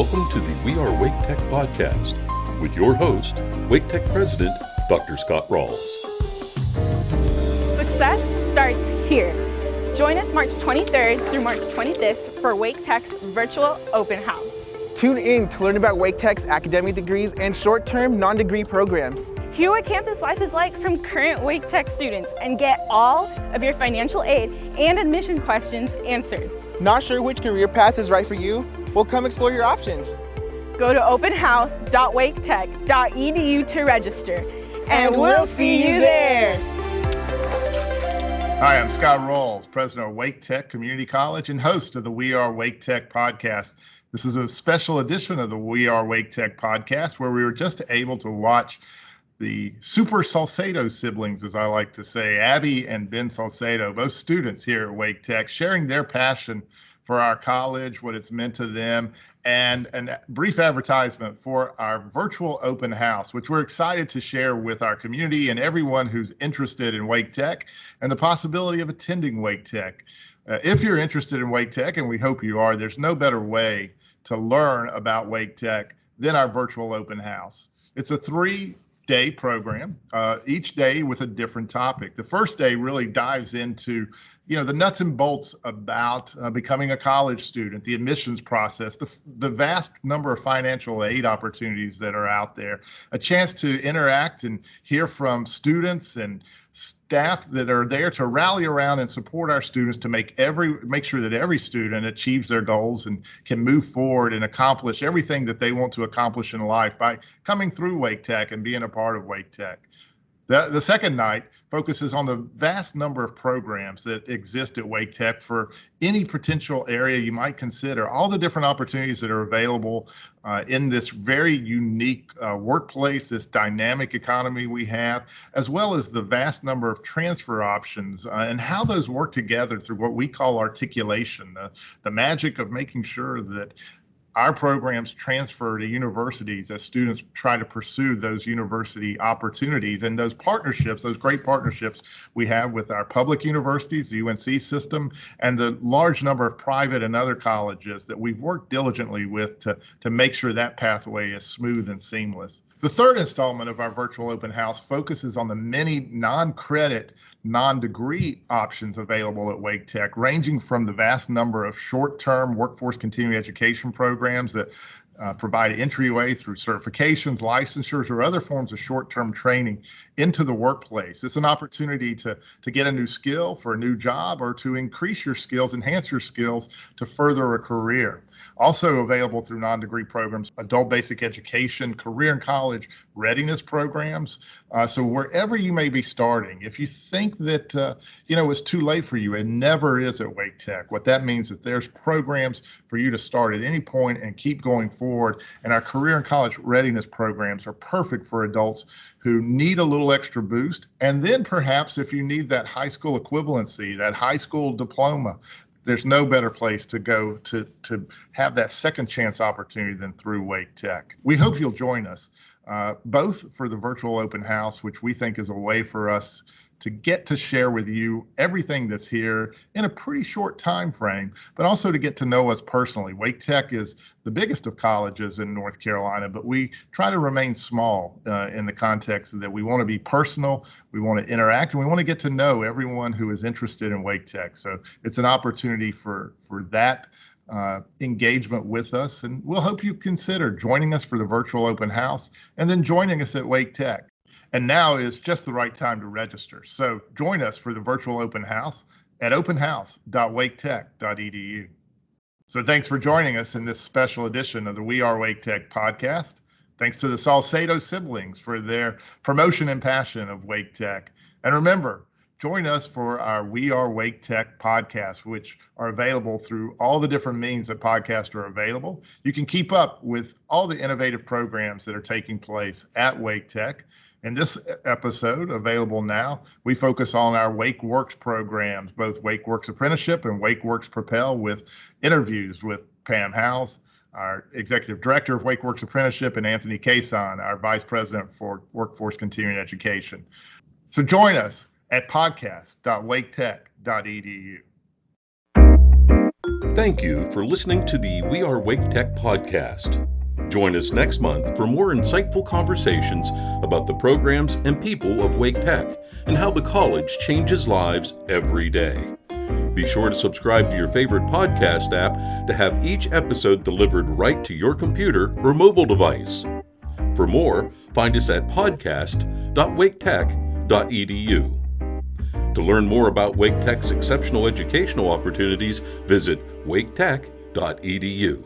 Welcome to the We Are Wake Tech podcast with your host, Wake Tech President, Dr. Scott Ralls. Success starts here. Join us March 23rd through March 25th for Wake Tech's virtual open house. Tune in to learn about Wake Tech's academic degrees and short-term non-degree programs. Hear what campus life is like from current Wake Tech students and get all of your financial aid and admission questions answered. Not sure which career path is right for you? Well, come explore your options. Go to openhouse.waketech.edu to register, and we'll see you there. Hi, I'm Scott Ralls, president of Wake Tech Community College and host of the We Are Wake Tech podcast. This is a special edition of the We Are Wake Tech podcast where we were just able to watch the Super Salcedo siblings, as I like to say, Abby and Ben Salcedo, both students here at Wake Tech, sharing their passion for our college, what it's meant to them, and a brief advertisement for our virtual open house, which we're excited to share with our community and everyone who's interested in Wake Tech and the possibility of attending Wake Tech. If you're interested in Wake Tech, and we hope you are, there's no better way to learn about Wake Tech than our virtual open house. It's a 3-day program, each day with a different topic. The first day really dives into the nuts and bolts about becoming a college student, the admissions process, the vast number of financial aid opportunities that are out there, a chance to interact and hear from students and staff that are there to rally around and support our students to make sure that every student achieves their goals and can move forward and accomplish everything that they want to accomplish in life by coming through Wake Tech and being a part of Wake Tech. The second night focuses on the vast number of programs that exist at Wake Tech for any potential area you might consider, all the different opportunities that are available in this very unique workplace, this dynamic economy we have, as well as the vast number of transfer options and how those work together through what we call articulation, the magic of making sure that our programs transfer to universities as students try to pursue those university opportunities and those partnerships, those great partnerships we have with our public universities, the UNC system, and the large number of private and other colleges that we've worked diligently with to make sure that pathway is smooth and seamless. The third installment of our virtual open house focuses on the many non-credit, non-degree options available at Wake Tech, ranging from the vast number of short-term workforce continuing education programs that provide entryway through certifications, licensures, or other forms of short-term training into the workplace. It's an opportunity to get a new skill for a new job or to increase your skills, enhance your skills to further a career. Also available through non-degree programs, adult basic education, career and college readiness programs. So wherever you may be starting, if you think that it's too late for you, it never is at Wake Tech. What that means is there's programs for you to start at any point and keep going forward. And our career and college readiness programs are perfect for adults who need a little extra boost. And then perhaps if you need that high school equivalency, that high school diploma, there's no better place to go to have that second chance opportunity than through Wake Tech. We hope you'll join us, both for the virtual open house, which we think is a way for us to get to share with you everything that's here in a pretty short time frame, but also to get to know us personally. Wake Tech is the biggest of colleges in North Carolina, but we try to remain small in the context that we want to be personal, we want to interact, and we want to get to know everyone who is interested in Wake Tech. So it's an opportunity for that engagement with us, and we'll hope you consider joining us for the virtual open house and then joining us at Wake Tech. And now is just the right time to register. So join us for the virtual open house at openhouse.waketech.edu. So thanks for joining us in this special edition of the We Are Wake Tech podcast. Thanks to the Salcedo siblings for their promotion and passion of Wake Tech. And remember, join us for our We Are Wake Tech podcast, which are available through all the different means that podcasts are available. You can keep up with all the innovative programs that are taking place at Wake Tech. In this episode, available now, we focus on our WakeWorks programs, both WakeWorks Apprenticeship and WakeWorks Propel, with interviews with Pam Howes, our Executive Director of WakeWorks Apprenticeship, and Anthony Cason, our Vice President for Workforce Continuing Education. So join us at podcast.waketech.edu. Thank you for listening to the We Are Wake Tech podcast. Join us next month for more insightful conversations about the programs and people of Wake Tech and how the college changes lives every day. Be sure to subscribe to your favorite podcast app to have each episode delivered right to your computer or mobile device. For more, find us at podcast.waketech.edu. To learn more about Wake Tech's exceptional educational opportunities, visit waketech.edu.